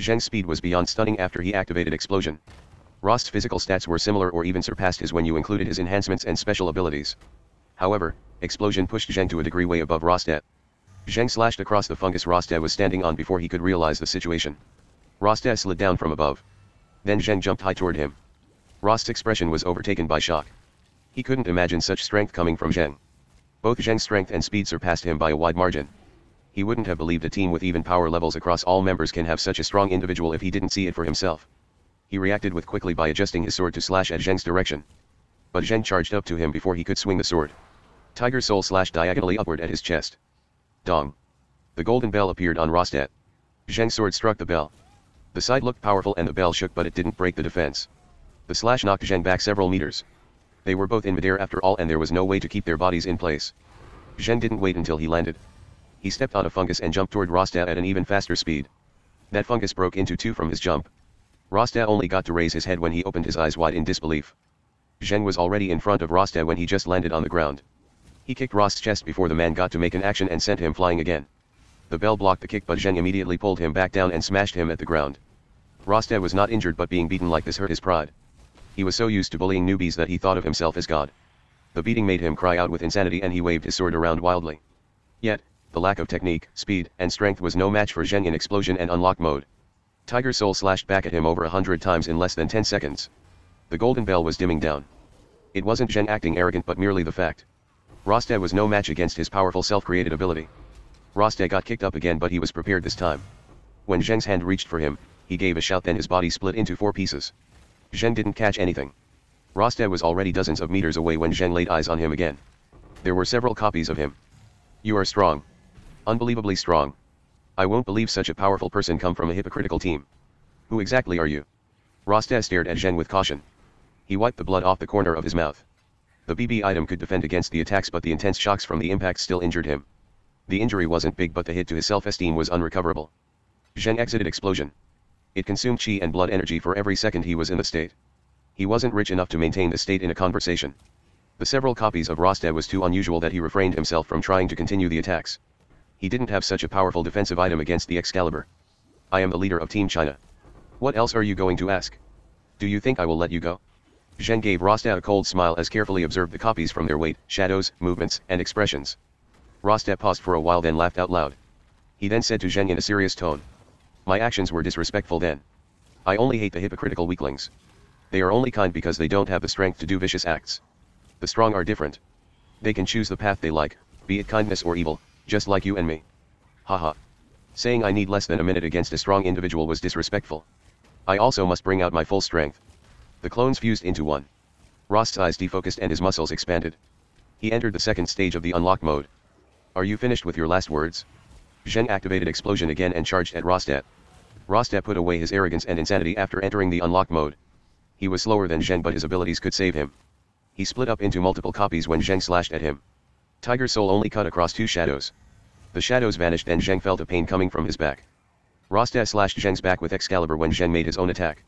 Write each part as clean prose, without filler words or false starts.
Zheng's speed was beyond stunning after he activated Explosion. Rost's physical stats were similar or even surpassed his when you included his enhancements and special abilities. However, Explosion pushed Zheng to a degree way above Rostet. Zheng slashed across the fungus Rostet was standing on before he could realize the situation. Rostet slid down from above. Then Zheng jumped high toward him. Rost's expression was overtaken by shock. He couldn't imagine such strength coming from Zheng. Both Zheng's strength and speed surpassed him by a wide margin. He wouldn't have believed a team with even power levels across all members can have such a strong individual if he didn't see it for himself. He reacted with quickly by adjusting his sword to slash at Zheng's direction. But Zheng charged up to him before he could swing the sword. Tiger Soul slashed diagonally upward at his chest. Dong. The golden bell appeared on Rostet. Zheng's sword struck the bell. The side looked powerful and the bell shook, but it didn't break the defense. The slash knocked Zheng back several meters. They were both in midair after all, and there was no way to keep their bodies in place. Zheng didn't wait until he landed. He stepped on a fungus and jumped toward Rostet at an even faster speed. That fungus broke into two from his jump. Rostet only got to raise his head when he opened his eyes wide in disbelief. Zheng was already in front of Rostet when he just landed on the ground. He kicked Rost's chest before the man got to make an action and sent him flying again. The bell blocked the kick, but Zheng immediately pulled him back down and smashed him at the ground. Rostet was not injured, but being beaten like this hurt his pride. He was so used to bullying newbies that he thought of himself as God. The beating made him cry out with insanity and he waved his sword around wildly. Yet, the lack of technique, speed, and strength was no match for Zheng in Explosion and Unlock mode. Tiger Soul slashed back at him over 100 times in less than 10 seconds. The golden bell was dimming down. It wasn't Zheng acting arrogant, but merely the fact. Rostet was no match against his powerful self-created ability. Rostet got kicked up again, but he was prepared this time. When Zheng's hand reached for him, he gave a shout, then his body split into 4 pieces. Zheng didn't catch anything. Rostet was already dozens of meters away when Zheng laid eyes on him again. There were several copies of him. You are strong. Unbelievably strong. I won't believe such a powerful person come from a hypocritical team. Who exactly are you? Rostet stared at Zheng with caution. He wiped the blood off the corner of his mouth. The BB item could defend against the attacks, but the intense shocks from the impact still injured him. The injury wasn't big, but the hit to his self-esteem was unrecoverable. Zheng exited Explosion. It consumed chi and blood energy for every second he was in the state. He wasn't rich enough to maintain the state in a conversation. The several copies of Rostet was too unusual that he refrained himself from trying to continue the attacks. He didn't have such a powerful defensive item against the Excalibur. I am the leader of Team China. What else are you going to ask? Do you think I will let you go? Zheng gave Rostet a cold smile as carefully observed the copies from their weight, shadows, movements, and expressions. Rostet paused for a while, then laughed out loud. He then said to Zheng in a serious tone. My actions were disrespectful then. I only hate the hypocritical weaklings. They are only kind because they don't have the strength to do vicious acts. The strong are different. They can choose the path they like, be it kindness or evil, just like you and me. Haha. Saying I need less than a minute against a strong individual was disrespectful. I also must bring out my full strength. The clones fused into one. Rost's eyes defocused and his muscles expanded. He entered the second stage of the Unlock mode. Are you finished with your last words? Zheng activated Explosion again and charged at Rostet. Rostet put away his arrogance and insanity after entering the Unlock mode. He was slower than Zheng, but his abilities could save him. He split up into multiple copies when Zheng slashed at him. Tiger Soul only cut across 2 shadows. The shadows vanished and Zheng felt a pain coming from his back. Rostet slashed Zheng's back with Excalibur when Zheng made his own attack.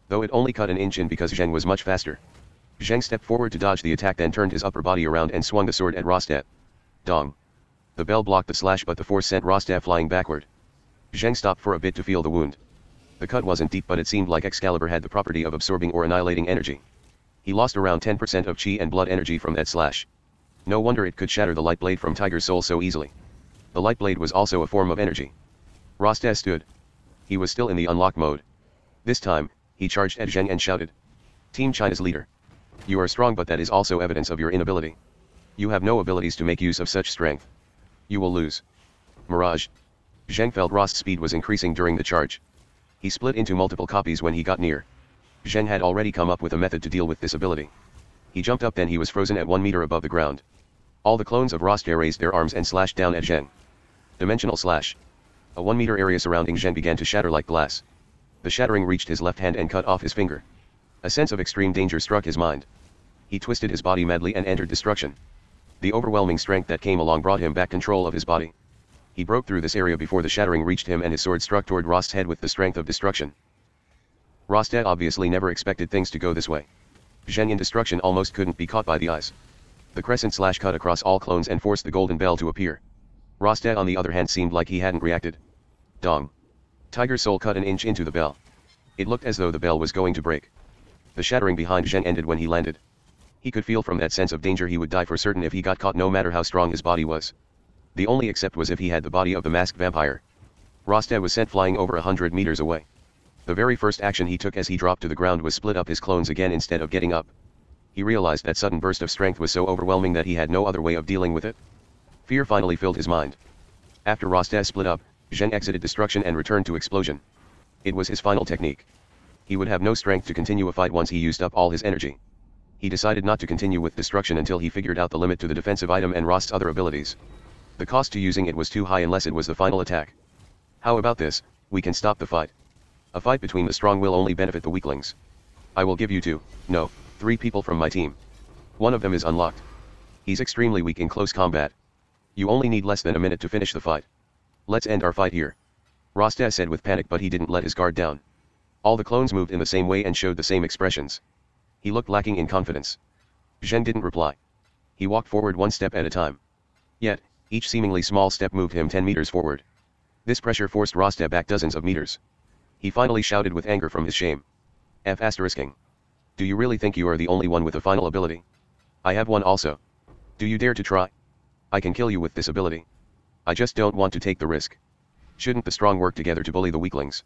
Though it only cut an inch in because Zheng was much faster. Zheng stepped forward to dodge the attack, then turned his upper body around and swung the sword at Rostet. Dong. The bell blocked the slash, but the force sent Rostet flying backward. Zheng stopped for a bit to feel the wound. The cut wasn't deep, but it seemed like Excalibur had the property of absorbing or annihilating energy. He lost around 10% of chi and blood energy from that slash. No wonder it could shatter the light blade from Tiger Soul so easily. The light blade was also a form of energy. Rostet stood. He was still in the Unlock mode. This time, he charged at Zheng and shouted. Team China's leader. You are strong, but that is also evidence of your inability. You have no abilities to make use of such strength. You will lose. Mirage. Zheng felt Rost's speed was increasing during the charge. He split into multiple copies when he got near. Zheng had already come up with a method to deal with this ability. He jumped up, then he was frozen at 1 meter above the ground. All the clones of Rostet raised their arms and slashed down at Zheng. Dimensional slash. A 1 meter area surrounding Zheng began to shatter like glass. The shattering reached his left hand and cut off his finger. A sense of extreme danger struck his mind. He twisted his body madly and entered destruction. The overwhelming strength that came along brought him back control of his body. He broke through this area before the shattering reached him, and his sword struck toward Rost's head with the strength of destruction. Rostet obviously never expected things to go this way. Zheng in destruction almost couldn't be caught by the eyes. The crescent slash cut across all clones and forced the golden bell to appear. Rostet on the other hand seemed like he hadn't reacted. Dong. Tiger's soul cut an inch into the bell. It looked as though the bell was going to break. The shattering behind Zheng ended when he landed. He could feel from that sense of danger he would die for certain if he got caught, no matter how strong his body was. The only except was if he had the body of the masked vampire. Rostet was sent flying over 100 meters away. The very first action he took as he dropped to the ground was split up his clones again instead of getting up. He realized that sudden burst of strength was so overwhelming that he had no other way of dealing with it. Fear finally filled his mind. After Rostet split up, Zheng exited destruction and returned to explosion. It was his final technique. He would have no strength to continue a fight once he used up all his energy. He decided not to continue with destruction until he figured out the limit to the defensive item and Rost's other abilities. The cost to using it was too high unless it was the final attack. How about this? We can stop the fight. A fight between the strong will only benefit the weaklings. I will give you 3 people from my team. One of them is unlocked. He's extremely weak in close combat. You only need less than a minute to finish the fight. Let's end our fight here. Rostet said with panic, but he didn't let his guard down. All the clones moved in the same way and showed the same expressions. He looked lacking in confidence. Zheng didn't reply. He walked forward one step at a time. Yet, each seemingly small step moved him 10 meters forward. This pressure forced Rostet back dozens of meters. He finally shouted with anger from his shame. F***ing. Do you really think you are the only one with a final ability? I have one also. Do you dare to try? I can kill you with this ability. I just don't want to take the risk. Shouldn't the strong work together to bully the weaklings?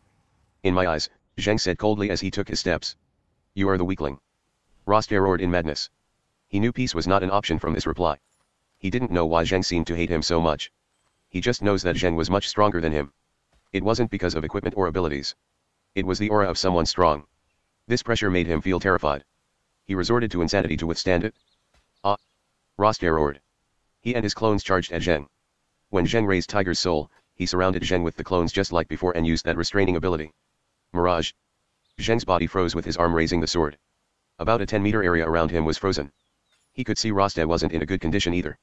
In my eyes, Zheng said coldly as he took his steps. You are the weakling. Rostet roared in madness. He knew peace was not an option from this reply. He didn't know why Zheng seemed to hate him so much. He just knows that Zheng was much stronger than him. It wasn't because of equipment or abilities. It was the aura of someone strong. This pressure made him feel terrified. He resorted to insanity to withstand it. Ah! Rostet roared. He and his clones charged at Zheng. When Zheng raised Tiger's soul, he surrounded Zheng with the clones just like before and used that restraining ability. Mirage. Zheng's body froze with his arm raising the sword. About a 10-meter area around him was frozen. He could see Rostet wasn't in a good condition either.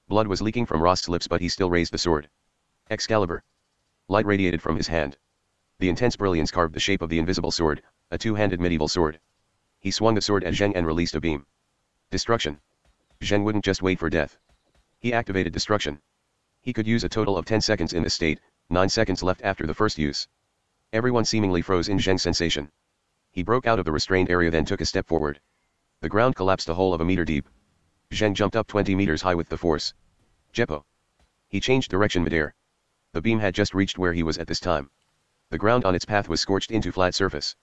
Blood was leaking from Rost's lips, but he still raised the sword. Excalibur. Light radiated from his hand. The intense brilliance carved the shape of the invisible sword, a two-handed medieval sword. He swung the sword at Zheng and released a beam. Destruction. Zheng wouldn't just wait for death. He activated destruction. He could use a total of 10 seconds in this state, 9 seconds left after the first use. Everyone seemingly froze in Zheng's sensation. He broke out of the restrained area, then took a step forward. The ground collapsed a hole of a meter deep. Zheng jumped up 20 meters high with the force. Jeppo. He changed direction midair. The beam had just reached where he was at this time. The ground on its path was scorched into flat surface.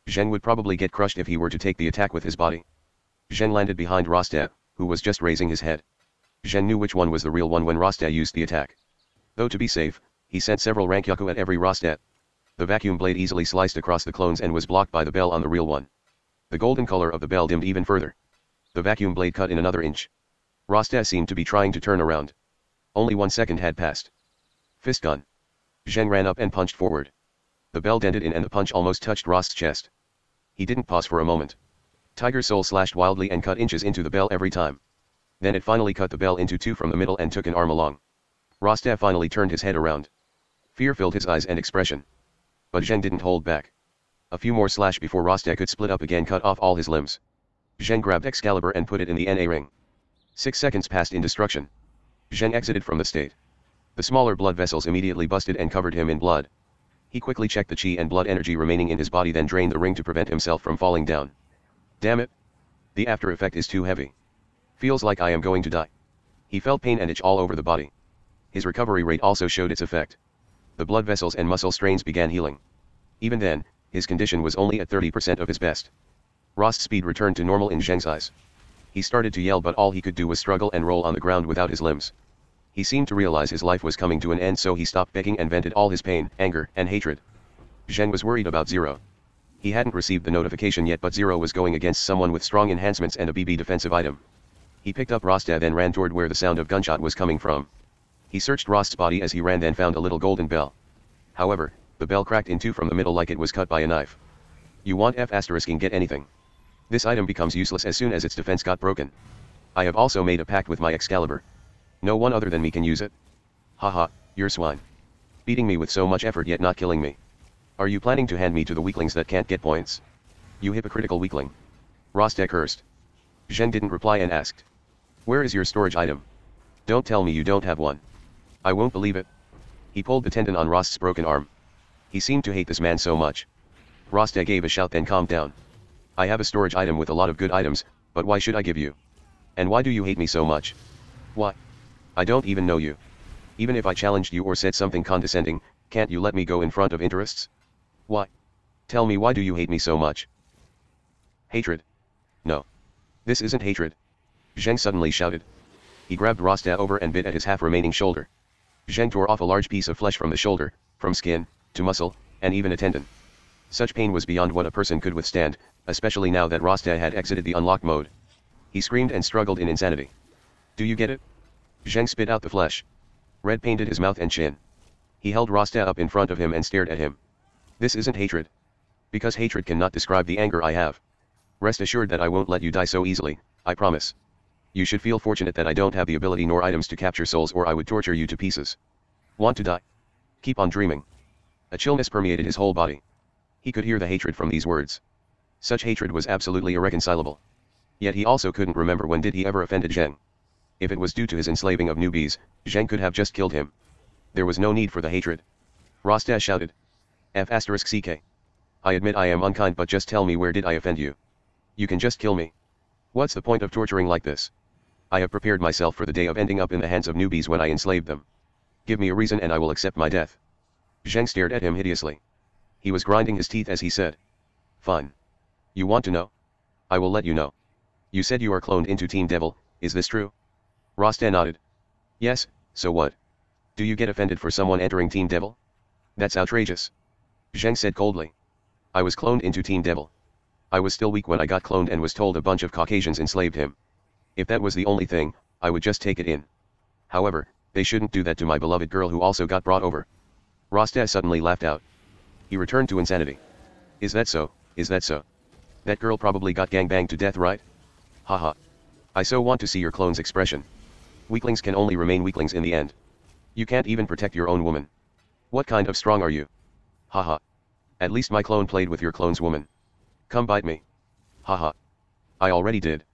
Zheng would probably get crushed if he were to take the attack with his body. Zheng landed behind Rostet, who was just raising his head. Zheng knew which one was the real one when Rostet used the attack. Though to be safe, he sent several Rankyaku at every Rostet. The vacuum blade easily sliced across the clones and was blocked by the bell on the real one. The golden color of the bell dimmed even further. The vacuum blade cut in another inch. Rostet seemed to be trying to turn around. Only 1 second had passed. Fist gun. Zheng ran up and punched forward. The bell dented in and the punch almost touched Rost's chest. He didn't pause for a moment. Tiger's soul slashed wildly and cut inches into the bell every time. Then it finally cut the bell into two from the middle and took an arm along. Rostet finally turned his head around. Fear filled his eyes and expression. But Zheng didn't hold back. A few more slash before Rostet could split up again, cut off all his limbs. Zheng grabbed Excalibur and put it in the NA ring. 6 seconds passed in destruction. Zheng exited from the state. The smaller blood vessels immediately busted and covered him in blood. He quickly checked the chi and blood energy remaining in his body, then drained the ring to prevent himself from falling down. Damn it! The after effect is too heavy. Feels like I am going to die. He felt pain and itch all over the body. His recovery rate also showed its effect. The blood vessels and muscle strains began healing. Even then, his condition was only at 30% of his best. Rost's speed returned to normal in Zheng's eyes. He started to yell, but all he could do was struggle and roll on the ground without his limbs. He seemed to realize his life was coming to an end, so he stopped begging and vented all his pain, anger, and hatred. Zheng was worried about Zero. He hadn't received the notification yet, but Zero was going against someone with strong enhancements and a BB defensive item. He picked up Rostet, then ran toward where the sound of gunshot was coming from. He searched Rost's body as he ran, then found a little golden bell. However, the bell cracked in two from the middle like it was cut by a knife. You want F***ing get anything. This item becomes useless as soon as its defense got broken. I have also made a pact with my Excalibur. No one other than me can use it. Haha, you're swine. Beating me with so much effort yet not killing me. Are you planning to hand me to the weaklings that can't get points? You hypocritical weakling. Rostet cursed. Zheng didn't reply and asked. Where is your storage item? Don't tell me you don't have one. I won't believe it. He pulled the tendon on Rost's broken arm. He seemed to hate this man so much. Rostet gave a shout then calmed down. I have a storage item with a lot of good items, but why should I give you? And why do you hate me so much? Why? I don't even know you. Even if I challenged you or said something condescending, can't you let me go in front of interests? Why? Tell me, why do you hate me so much? Hatred. No. This isn't hatred. Zheng suddenly shouted. He grabbed Rostet over and bit at his half-remaining shoulder. Zheng tore off a large piece of flesh from the shoulder, from skin, to muscle, and even a tendon. Such pain was beyond what a person could withstand, especially now that Rostet had exited the unlocked mode. He screamed and struggled in insanity. Do you get it? Zheng spit out the flesh. Red painted his mouth and chin. He held Rostet up in front of him and stared at him. This isn't hatred. Because hatred cannot describe the anger I have. Rest assured that I won't let you die so easily, I promise. You should feel fortunate that I don't have the ability nor items to capture souls, or I would torture you to pieces. Want to die? Keep on dreaming. A chillness permeated his whole body. He could hear the hatred from these words. Such hatred was absolutely irreconcilable. Yet he also couldn't remember when did he ever offended Zheng. If it was due to his enslaving of newbies, Zheng could have just killed him. There was no need for the hatred. Rostet shouted. F***ck. I admit I am unkind, but just tell me, where did I offend you? You can just kill me. What's the point of torturing like this? I have prepared myself for the day of ending up in the hands of newbies when I enslaved them. Give me a reason and I will accept my death. Zheng stared at him hideously. He was grinding his teeth as he said. Fine. You want to know? I will let you know. You said you are cloned into Team Devil, is this true? Rostet nodded. Yes, so what? Do you get offended for someone entering Team Devil? That's outrageous. Zheng said coldly. I was cloned into Team Devil. I was still weak when I got cloned and was told a bunch of Caucasians enslaved him. If that was the only thing, I would just take it in. However, they shouldn't do that to my beloved girl who also got brought over. Rostet suddenly laughed out. He returned to insanity. Is that so, is that so? That girl probably got gangbanged to death, right? Haha. I so want to see your clone's expression. Weaklings can only remain weaklings in the end. You can't even protect your own woman. What kind of strong are you? Haha. At least my clone played with your clone's woman. Come bite me. Haha. I already did.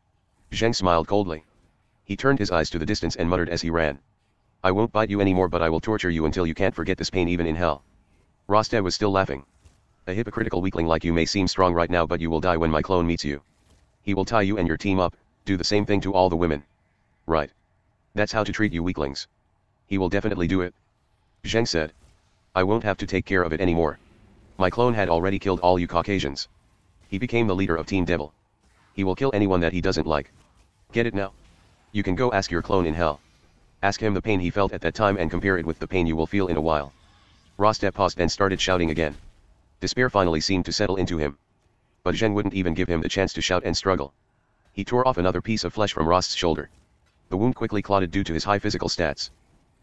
Zheng smiled coldly. He turned his eyes to the distance and muttered as he ran. I won't bite you anymore, but I will torture you until you can't forget this pain even in hell. Rostet was still laughing. A hypocritical weakling like you may seem strong right now, but you will die when my clone meets you. He will tie you and your team up, do the same thing to all the women. Right. That's how to treat you weaklings. He will definitely do it. Zheng said. I won't have to take care of it anymore. My clone had already killed all you Caucasians. He became the leader of Team Devil. He will kill anyone that he doesn't like. Get it now? You can go ask your clone in hell. Ask him the pain he felt at that time and compare it with the pain you will feel in a while. Rostet paused and started shouting again. Despair finally seemed to settle into him. But Zheng wouldn't even give him the chance to shout and struggle. He tore off another piece of flesh from Rost's shoulder. The wound quickly clotted due to his high physical stats.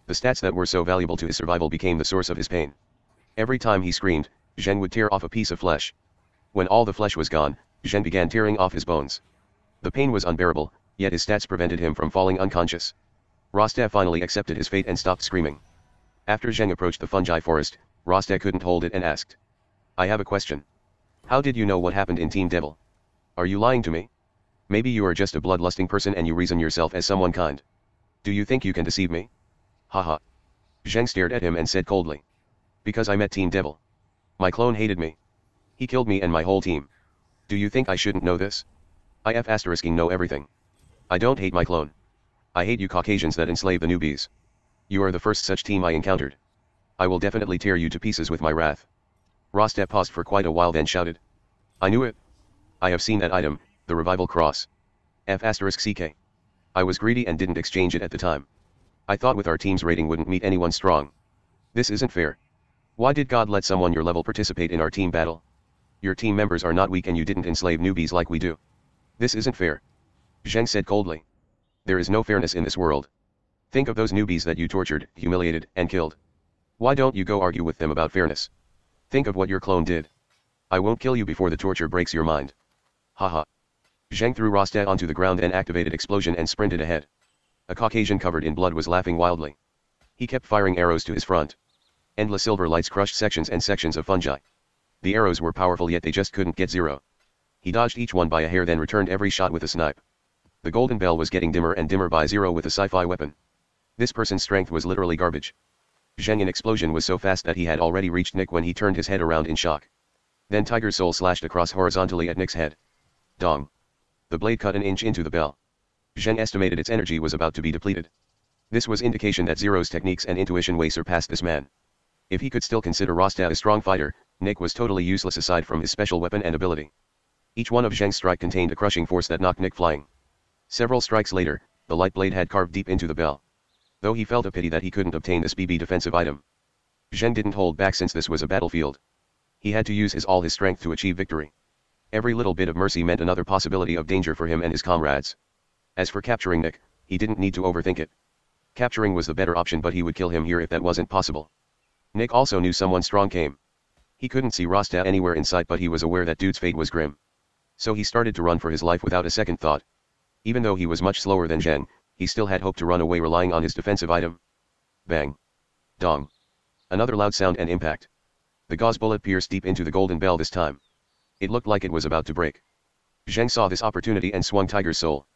The stats that were so valuable to his survival became the source of his pain. Every time he screamed, Zheng would tear off a piece of flesh. When all the flesh was gone, Zheng began tearing off his bones. The pain was unbearable, yet his stats prevented him from falling unconscious. Rostet finally accepted his fate and stopped screaming. After Zheng approached the fungi forest, Rostet couldn't hold it and asked. I have a question. How did you know what happened in Team Devil? Are you lying to me? Maybe you are just a bloodlusting person and you reason yourself as someone kind. Do you think you can deceive me? Haha. Zheng stared at him and said coldly. Because I met Team Devil. My clone hated me. He killed me and my whole team. Do you think I shouldn't know this? I know everything. I don't hate my clone. I hate you Caucasians that enslave the newbies. You are the first such team I encountered. I will definitely tear you to pieces with my wrath. Rostet paused for quite a while then shouted. I knew it. I have seen that item, the revival cross. F***ck. I was greedy and didn't exchange it at the time. I thought with our team's rating wouldn't meet anyone strong. This isn't fair. Why did God let someone your level participate in our team battle? Your team members are not weak and you didn't enslave newbies like we do. This isn't fair. Zheng said coldly. There is no fairness in this world. Think of those newbies that you tortured, humiliated, and killed. Why don't you go argue with them about fairness? Think of what your clone did. I won't kill you before the torture breaks your mind. Haha. Zheng threw Rostet onto the ground and activated explosion and sprinted ahead. A Caucasian covered in blood was laughing wildly. He kept firing arrows to his front. Endless silver lights crushed sections and sections of fungi. The arrows were powerful yet they just couldn't get zero. He dodged each one by a hair then returned every shot with a snipe. The golden bell was getting dimmer and dimmer by zero with a sci-fi weapon. This person's strength was literally garbage. Zheng in explosion was so fast that he had already reached Nick when he turned his head around in shock. Then Tiger's Soul slashed across horizontally at Nick's head. Dong. The blade cut an inch into the bell. Zheng estimated its energy was about to be depleted. This was indication that Zero's techniques and intuition way surpassed this man. If he could still consider Rostad a strong fighter, Nick was totally useless aside from his special weapon and ability. Each one of Zheng's strike contained a crushing force that knocked Nick flying. Several strikes later, the light blade had carved deep into the bell. Though he felt a pity that he couldn't obtain this BB defensive item. Zheng didn't hold back since this was a battlefield. He had to use all his strength to achieve victory. Every little bit of mercy meant another possibility of danger for him and his comrades. As for capturing Nick, he didn't need to overthink it. Capturing was the better option, but he would kill him here if that wasn't possible. Nick also knew someone strong came. He couldn't see Rostad anywhere in sight, but he was aware that dude's fate was grim. So he started to run for his life without a second thought. Even though he was much slower than Zheng, he still had hope to run away relying on his defensive item. Bang. Dong. Another loud sound and impact. The gauze bullet pierced deep into the golden bell this time. It looked like it was about to break. Zheng saw this opportunity and swung Tiger's Soul.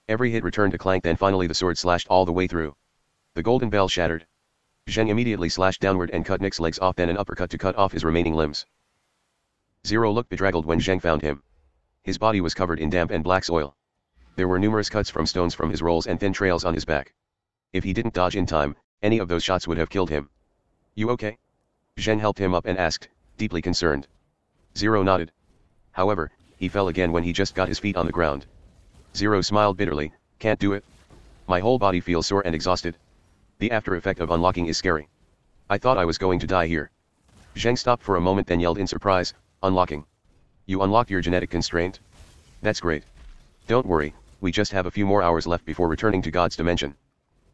Every hit returned a clank, then finally the sword slashed all the way through. The golden bell shattered. Zheng immediately slashed downward and cut Nick's legs off, then an uppercut to cut off his remaining limbs. Zero looked bedraggled when Zheng found him. His body was covered in damp and black soil. There were numerous cuts from stones from his rolls and thin trails on his back. If he didn't dodge in time, any of those shots would have killed him. You okay? Zheng helped him up and asked, deeply concerned. Zero nodded. However, he fell again when he just got his feet on the ground. Zero smiled bitterly, can't do it. My whole body feels sore and exhausted. The after effect of unlocking is scary. I thought I was going to die here. Zheng stopped for a moment, then yelled in surprise, unlocking. You unlocked your genetic constraint? That's great. Don't worry, we just have a few more hours left before returning to God's dimension.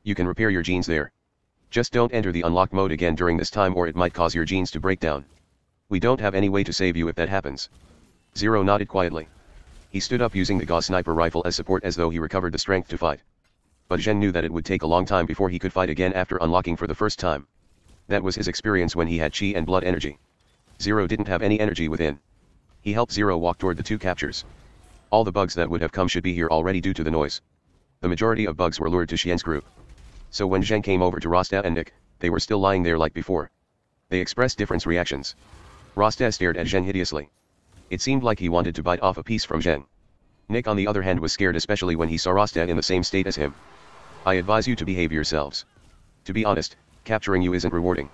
You can repair your genes there. Just don't enter the unlocked mode again during this time, or it might cause your genes to break down. We don't have any way to save you if that happens. Zero nodded quietly. He stood up using the gauze sniper rifle as support as though he recovered the strength to fight. But Zheng knew that it would take a long time before he could fight again after unlocking for the first time. That was his experience when he had chi and blood energy. Zero didn't have any energy within. He helped Zero walk toward the two captures. All the bugs that would have come should be here already due to the noise. The majority of bugs were lured to Xian's group. So when Zheng came over to Rostad and Nick, they were still lying there like before. They expressed different reactions. Rostad stared at Zheng hideously. It seemed like he wanted to bite off a piece from Zheng. Nick on the other hand was scared, especially when he saw Rostad in the same state as him. I advise you to behave yourselves. To be honest, capturing you isn't rewarding.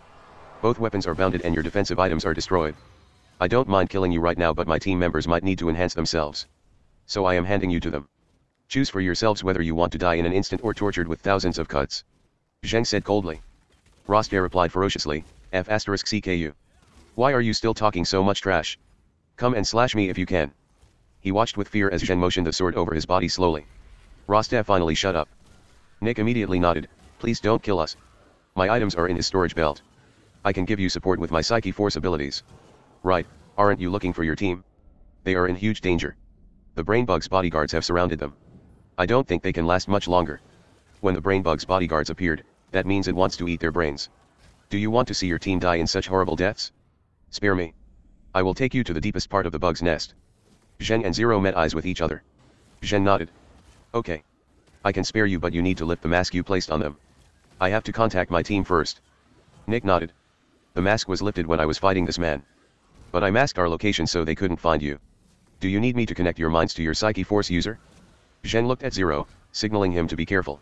Both weapons are bounded and your defensive items are destroyed. I don't mind killing you right now, but my team members might need to enhance themselves. So I am handing you to them. Choose for yourselves whether you want to die in an instant or tortured with thousands of cuts. Zheng said coldly. Rostad replied ferociously, F***CKU. Why are you still talking so much trash? Come and slash me if you can. He watched with fear as Zheng motioned the sword over his body slowly. Rostad finally shut up. Nick immediately nodded, please don't kill us. My items are in his storage belt. I can give you support with my Psyche Force abilities. Right, aren't you looking for your team? They are in huge danger. The Brainbug's bodyguards have surrounded them. I don't think they can last much longer. When the Brainbug's bodyguards appeared, that means it wants to eat their brains. Do you want to see your team die in such horrible deaths? Spare me. I will take you to the deepest part of the bug's nest. Zheng and Zero met eyes with each other. Zheng nodded. Okay. I can spare you, but you need to lift the mask you placed on them. I have to contact my team first. Nick nodded. The mask was lifted when I was fighting this man. But I masked our location so they couldn't find you. Do you need me to connect your minds to your Psyche Force user? Zheng looked at Zero, signaling him to be careful.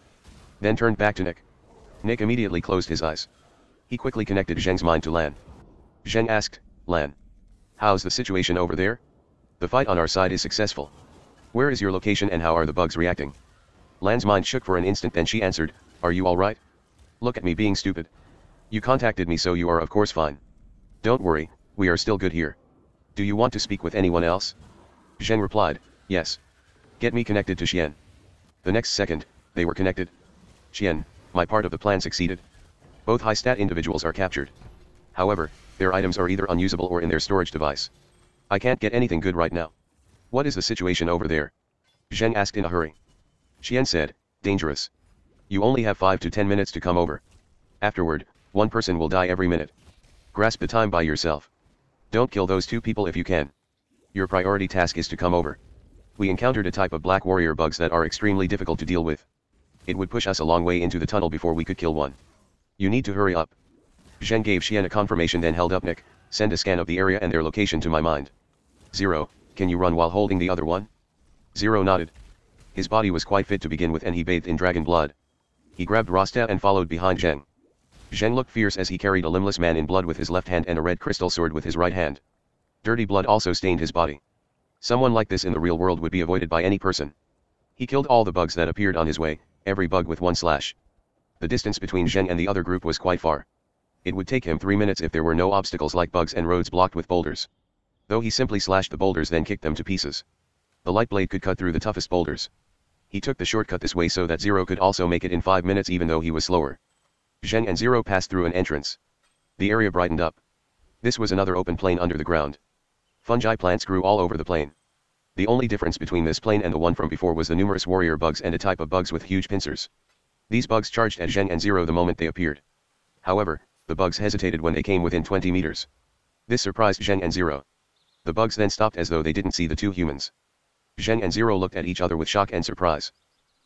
Then turned back to Nick. Nick immediately closed his eyes. He quickly connected Zheng's mind to Lan. Zheng asked, Lan. How's the situation over there? The fight on our side is successful. Where is your location and how are the bugs reacting? Lan's mind shook for an instant, then she answered, are you alright? Look at me being stupid. You contacted me, so you are of course fine. Don't worry, we are still good here. Do you want to speak with anyone else? Zheng replied, yes. Get me connected to Xian. The next second, they were connected. Xian, my part of the plan succeeded. Both high-stat individuals are captured. However, their items are either unusable or in their storage device. I can't get anything good right now. What is the situation over there? Zheng asked in a hurry. Xian said, dangerous. You only have 5 to 10 minutes to come over. Afterward, one person will die every minute. Grasp the time by yourself. Don't kill those two people if you can. Your priority task is to come over. We encountered a type of black warrior bugs that are extremely difficult to deal with. It would push us a long way into the tunnel before we could kill one. You need to hurry up. Zheng gave Xian a confirmation, then held up Nick. Send a scan of the area and their location to my mind. 0, can you run while holding the other one? 0 nodded. His body was quite fit to begin with and he bathed in dragon blood. He grabbed Rostet and followed behind Zheng. Zheng looked fierce as he carried a limbless man in blood with his left hand and a red crystal sword with his right hand. Dirty blood also stained his body. Someone like this in the real world would be avoided by any person. He killed all the bugs that appeared on his way, every bug with one slash. The distance between Zheng and the other group was quite far. It would take him 3 minutes if there were no obstacles like bugs and roads blocked with boulders. Though he simply slashed the boulders then kicked them to pieces. The light blade could cut through the toughest boulders. He took the shortcut this way so that Zero could also make it in 5 minutes even though he was slower. Zheng and Zero passed through an entrance. The area brightened up. This was another open plain under the ground. Fungi plants grew all over the plain. The only difference between this plain and the one from before was the numerous warrior bugs and a type of bugs with huge pincers. These bugs charged at Zheng and Zero the moment they appeared. However, the bugs hesitated when they came within 20 meters. This surprised Zheng and Zero. The bugs then stopped as though they didn't see the two humans. Zheng and Zero looked at each other with shock and surprise.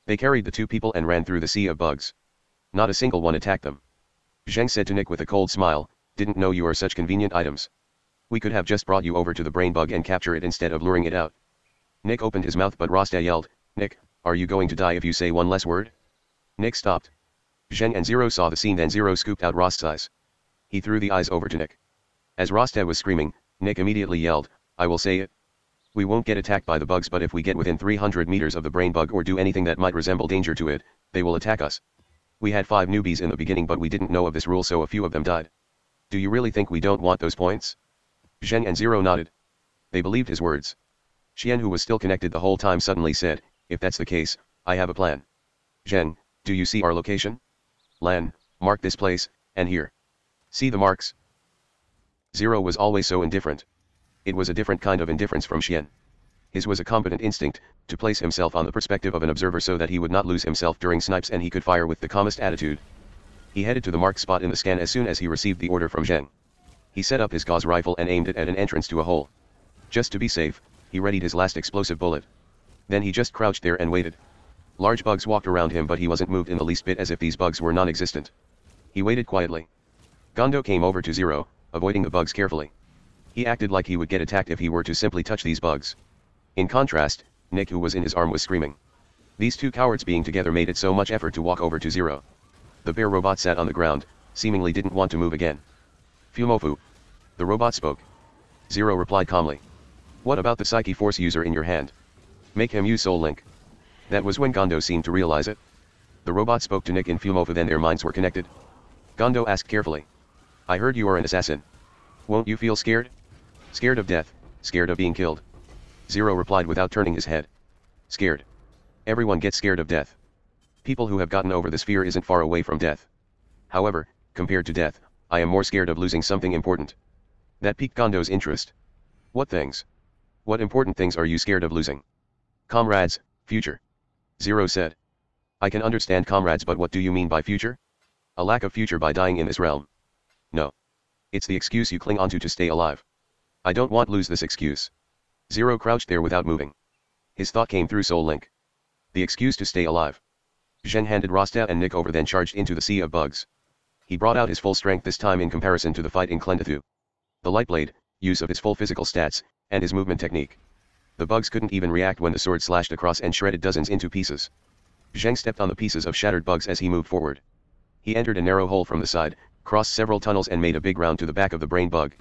They carried the two people and ran through the sea of bugs. Not a single one attacked them. Zheng said to Nick with a cold smile, "Didn't know you are such convenient items. We could have just brought you over to the brain bug and capture it instead of luring it out." Nick opened his mouth but Rostet yelled, "Nick, are you going to die if you say one less word?" Nick stopped. Zheng and Zero saw the scene, then Zero scooped out Rost's eyes. He threw the eyes over to Nick. As Rostet was screaming, Nick immediately yelled, "I will say it. We won't get attacked by the bugs, but if we get within 300 meters of the brain bug or do anything that might resemble danger to it, they will attack us. We had 5 newbies in the beginning but we didn't know of this rule so a few of them died. Do you really think we don't want those points?" Zheng and Zero nodded. They believed his words. Xian, who was still connected the whole time, suddenly said, "If that's the case, I have a plan. Zheng, do you see our location? Lan, mark this place, and here. See the marks?" Zero was always so indifferent. It was a different kind of indifference from Xian. His was a competent instinct, to place himself on the perspective of an observer so that he would not lose himself during snipes and he could fire with the calmest attitude. He headed to the marked spot in the scan as soon as he received the order from Zheng. He set up his gauze rifle and aimed it at an entrance to a hole. Just to be safe, he readied his last explosive bullet. Then he just crouched there and waited. Large bugs walked around him but he wasn't moved in the least bit, as if these bugs were non-existent. He waited quietly. Gondo came over to Zero, avoiding the bugs carefully. He acted like he would get attacked if he were to simply touch these bugs. In contrast, Nick, who was in his arm, was screaming. These two cowards being together made it so much effort to walk over to Zero. The bear robot sat on the ground, seemingly didn't want to move again. "Fumofu." The robot spoke. Zero replied calmly. "What about the Psyche Force user in your hand? Make him use Soul Link." That was when Gondo seemed to realize it. The robot spoke to Nick in Fumofu, then their minds were connected. Gondo asked carefully. "I heard you are an assassin. Won't you feel scared? Scared of death, scared of being killed?" Zero replied without turning his head. "Scared. Everyone gets scared of death. People who have gotten over this fear isn't far away from death. However, compared to death, I am more scared of losing something important." That piqued Gondo's interest. "What things? What important things are you scared of losing?" "Comrades, future." Zero said. "I can understand comrades, but what do you mean by future? A lack of future by dying in this realm?" "No. It's the excuse you cling onto to stay alive. I don't want to lose this excuse." Zero crouched there without moving. His thought came through Soul Link. The excuse to stay alive. Zheng handed Rostet and Nick over, then charged into the sea of bugs. He brought out his full strength this time in comparison to the fight in Klendathu. The light blade, use of his full physical stats, and his movement technique. The bugs couldn't even react when the sword slashed across and shredded dozens into pieces. Zheng stepped on the pieces of shattered bugs as he moved forward. He entered a narrow hole from the side, crossed several tunnels and made a big round to the back of the brain bug.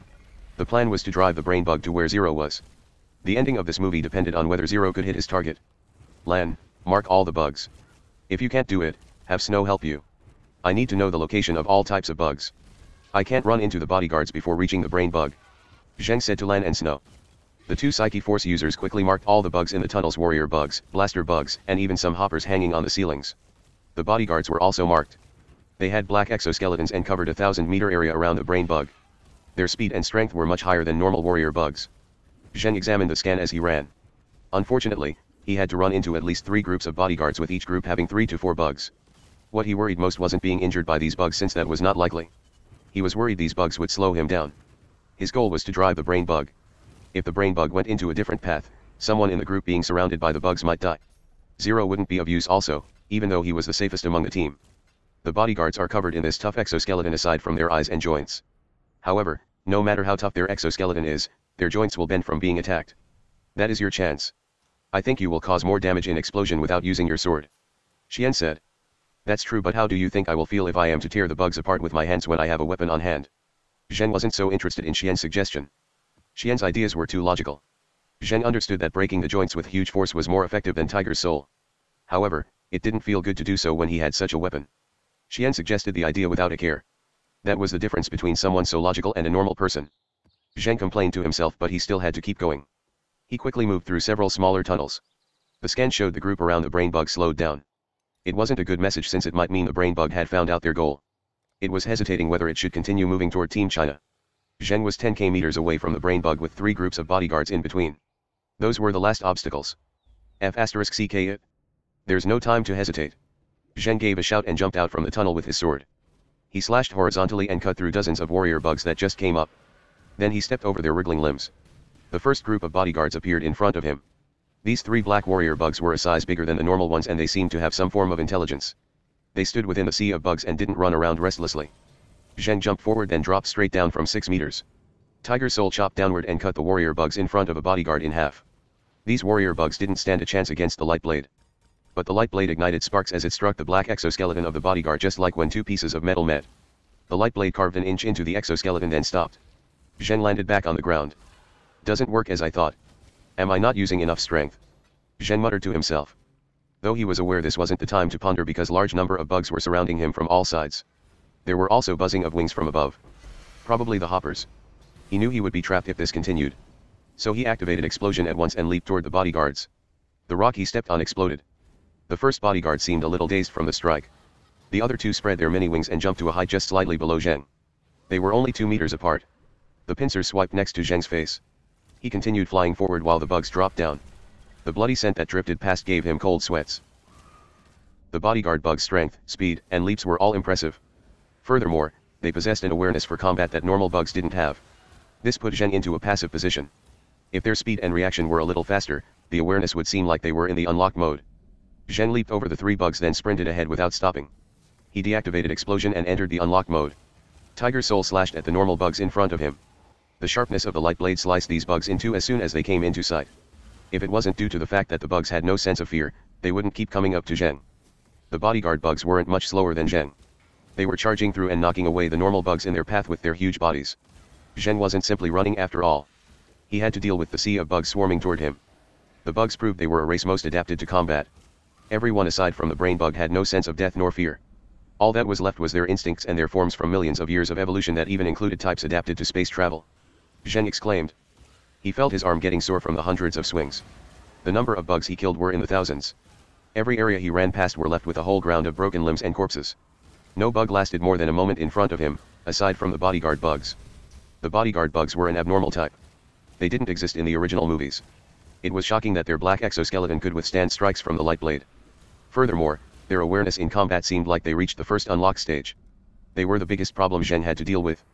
The plan was to drive the brain bug to where Zero was. The ending of this movie depended on whether Zero could hit his target. "Lan, mark all the bugs. If you can't do it, have Snow help you. I need to know the location of all types of bugs. I can't run into the bodyguards before reaching the brain bug," Zheng said to Lan and Snow. The two Psyche Force users quickly marked all the bugs in the tunnels: warrior bugs, blaster bugs, and even some hoppers hanging on the ceilings. The bodyguards were also marked. They had black exoskeletons and covered a 1,000-meter area around the brain bug. Their speed and strength were much higher than normal warrior bugs. Zheng examined the scan as he ran. Unfortunately, he had to run into at least 3 groups of bodyguards, with each group having 3 to 4 bugs. What he worried most wasn't being injured by these bugs, since that was not likely. He was worried these bugs would slow him down. His goal was to drive the brain bug. If the brain bug went into a different path, someone in the group being surrounded by the bugs might die. Zero wouldn't be of use also, even though he was the safest among the team. The bodyguards are covered in this tough exoskeleton aside from their eyes and joints. However, no matter how tough their exoskeleton is, their joints will bend from being attacked. That is your chance. I think you will cause more damage in explosion without using your sword. Xian said. That's true, but how do you think I will feel if I am to tear the bugs apart with my hands when I have a weapon on hand? Zheng wasn't so interested in Xian's suggestion. Xian's ideas were too logical. Zheng understood that breaking the joints with huge force was more effective than Tiger's Soul. However, it didn't feel good to do so when he had such a weapon. Xian suggested the idea without a care. That was the difference between someone so logical and a normal person. Zheng complained to himself, but he still had to keep going. He quickly moved through several smaller tunnels. The scan showed the group around the brain bug slowed down. It wasn't a good message since it might mean the brain bug had found out their goal. It was hesitating whether it should continue moving toward Team China. Zheng was 10 km away from the brain bug with 3 groups of bodyguards in between. Those were the last obstacles. F***ck it. There's no time to hesitate. Zheng gave a shout and jumped out from the tunnel with his sword. He slashed horizontally and cut through dozens of warrior bugs that just came up. Then he stepped over their wriggling limbs. The first group of bodyguards appeared in front of him. These 3 black warrior bugs were a size bigger than the normal ones, and they seemed to have some form of intelligence. They stood within the sea of bugs and didn't run around restlessly. Zheng jumped forward, then dropped straight down from 6 meters. Tiger's Soul chopped downward and cut the warrior bugs in front of a bodyguard in half. These warrior bugs didn't stand a chance against the light blade. But the light blade ignited sparks as it struck the black exoskeleton of the bodyguard, just like when 2 pieces of metal met. The light blade carved an inch into the exoskeleton, then stopped. Zheng landed back on the ground. Doesn't work as I thought. Am I not using enough strength? Zheng muttered to himself. Though he was aware this wasn't the time to ponder, because large number of bugs were surrounding him from all sides. There were also buzzing of wings from above. Probably the hoppers. He knew he would be trapped if this continued. So he activated explosion at once and leaped toward the bodyguards. The rock he stepped on exploded. The first bodyguard seemed a little dazed from the strike. The other 2 spread their mini wings and jumped to a height just slightly below Zheng. They were only 2 meters apart. The pincers swiped next to Zheng's face. He continued flying forward while the bugs dropped down. The bloody scent that drifted past gave him cold sweats. The bodyguard bugs' strength, speed, and leaps were all impressive. Furthermore, they possessed an awareness for combat that normal bugs didn't have. This put Zheng into a passive position. If their speed and reaction were a little faster, the awareness would seem like they were in the unlock mode. Zheng leaped over the 3 bugs, then sprinted ahead without stopping. He deactivated explosion and entered the unlock mode. Tiger's Soul slashed at the normal bugs in front of him. The sharpness of the light blade sliced these bugs in 2 as soon as they came into sight. If it wasn't due to the fact that the bugs had no sense of fear, they wouldn't keep coming up to Zheng. The bodyguard bugs weren't much slower than Zheng. They were charging through and knocking away the normal bugs in their path with their huge bodies. Zheng wasn't simply running after all. He had to deal with the sea of bugs swarming toward him. The bugs proved they were a race most adapted to combat. Everyone aside from the brain bug had no sense of death nor fear. All that was left was their instincts and their forms from millions of years of evolution that even included types adapted to space travel. Zheng exclaimed. He felt his arm getting sore from the hundreds of swings. The number of bugs he killed were in the thousands. Every area he ran past were left with a whole ground of broken limbs and corpses. No bug lasted more than a moment in front of him, aside from the bodyguard bugs. The bodyguard bugs were an abnormal type. They didn't exist in the original movies. It was shocking that their black exoskeleton could withstand strikes from the light blade. Furthermore, their awareness in combat seemed like they reached the first unlock stage. They were the biggest problem Zheng had to deal with.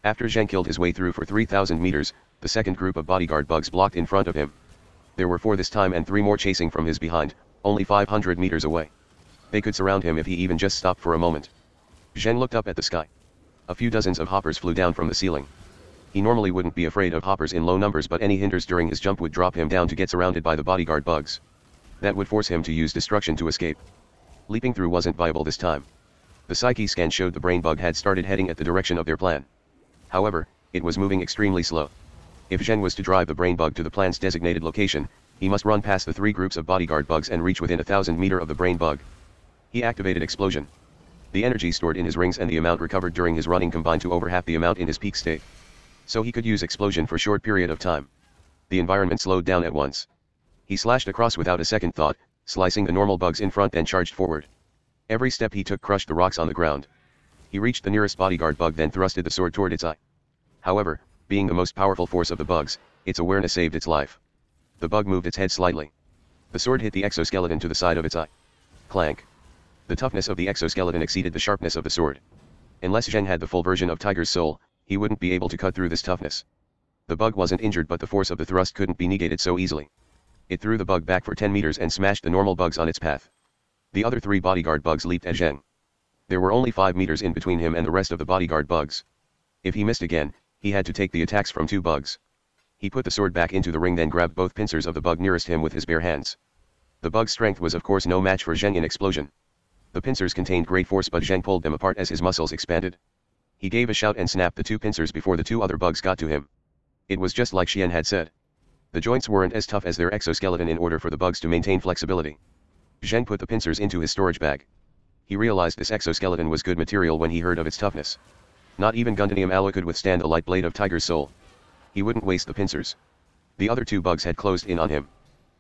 After Zheng killed his way through for 3,000 meters, the second group of bodyguard bugs blocked in front of him. There were 4 this time and 3 more chasing from his behind, only 500 meters away. They could surround him if he even just stopped for a moment. Zheng looked up at the sky. A few dozens of hoppers flew down from the ceiling. He normally wouldn't be afraid of hoppers in low numbers, but any hinders during his jump would drop him down to get surrounded by the bodyguard bugs. That would force him to use destruction to escape. Leaping through wasn't viable this time. The psyche scan showed the brain bug had started heading at the direction of their plan. However, it was moving extremely slow. If Zheng was to drive the brain bug to the plan's designated location, he must run past the 3 groups of bodyguard bugs and reach within 1,000 meters of the brain bug. He activated explosion. The energy stored in his rings and the amount recovered during his running combined to over half the amount in his peak state. So he could use explosion for a short period of time. The environment slowed down at once. He slashed across without a second thought, slicing the normal bugs in front, then charged forward. Every step he took crushed the rocks on the ground. He reached the nearest bodyguard bug, then thrusted the sword toward its eye. However, being the most powerful force of the bugs, its awareness saved its life. The bug moved its head slightly. The sword hit the exoskeleton to the side of its eye. Clank. The toughness of the exoskeleton exceeded the sharpness of the sword. Unless Zheng had the full version of Tiger's Soul, he wouldn't be able to cut through this toughness. The bug wasn't injured, but the force of the thrust couldn't be negated so easily. It threw the bug back for 10 meters and smashed the normal bugs on its path. The other 3 bodyguard bugs leaped at Zheng. There were only 5 meters in between him and the rest of the bodyguard bugs. If he missed again, he had to take the attacks from 2 bugs. He put the sword back into the ring, then grabbed both pincers of the bug nearest him with his bare hands. The bug's strength was of course no match for Zheng in explosion. The pincers contained great force, but Zheng pulled them apart as his muscles expanded. He gave a shout and snapped the 2 pincers before the 2 other bugs got to him. It was just like Xian had said. The joints weren't as tough as their exoskeleton in order for the bugs to maintain flexibility. Zheng put the pincers into his storage bag. He realized this exoskeleton was good material when he heard of its toughness. Not even Gundanium alloy could withstand a light blade of Tiger's Soul. He wouldn't waste the pincers. The other 2 bugs had closed in on him.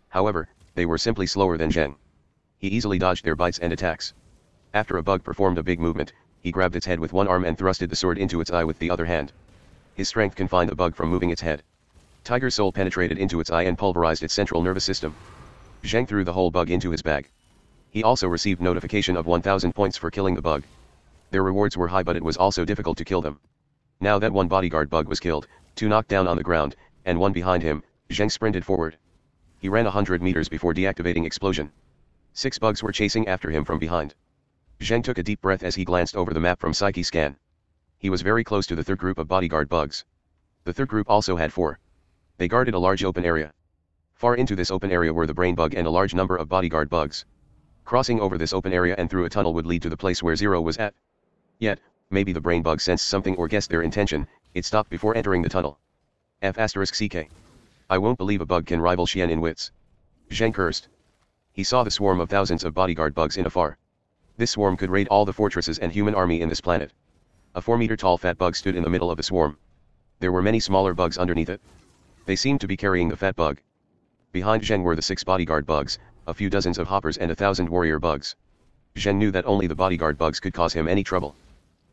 However, they were simply slower than Zheng. He easily dodged their bites and attacks. After a bug performed a big movement, he grabbed its head with one arm and thrusted the sword into its eye with the other hand. His strength confined the bug from moving its head. Tiger's Soul penetrated into its eye and pulverized its central nervous system. Zheng threw the whole bug into his bag. He also received notification of 1,000 points for killing the bug. Their rewards were high, but it was also difficult to kill them. Now that 1 bodyguard bug was killed, 2 knocked down on the ground, and 1 behind him, Zheng sprinted forward. He ran 100 meters before deactivating explosion. 6 bugs were chasing after him from behind. Zheng took a deep breath as he glanced over the map from Psyche Scan. He was very close to the 3rd group of bodyguard bugs. The 3rd group also had 4. They guarded a large open area. Far into this open area were the brain bug and a large number of bodyguard bugs. Crossing over this open area and through a tunnel would lead to the place where Zero was at. Yet, maybe the brain bug sensed something or guessed their intention. It stopped before entering the tunnel. F***CK. I won't believe a bug can rival Xian in wits. Zheng cursed. He saw the swarm of thousands of bodyguard bugs in afar. This swarm could raid all the fortresses and human army in this planet. A 4-meter tall fat bug stood in the middle of the swarm. There were many smaller bugs underneath it. They seemed to be carrying the fat bug. Behind Zheng were the 6 bodyguard bugs, a few dozens of hoppers and 1,000 warrior bugs. Zheng knew that only the bodyguard bugs could cause him any trouble.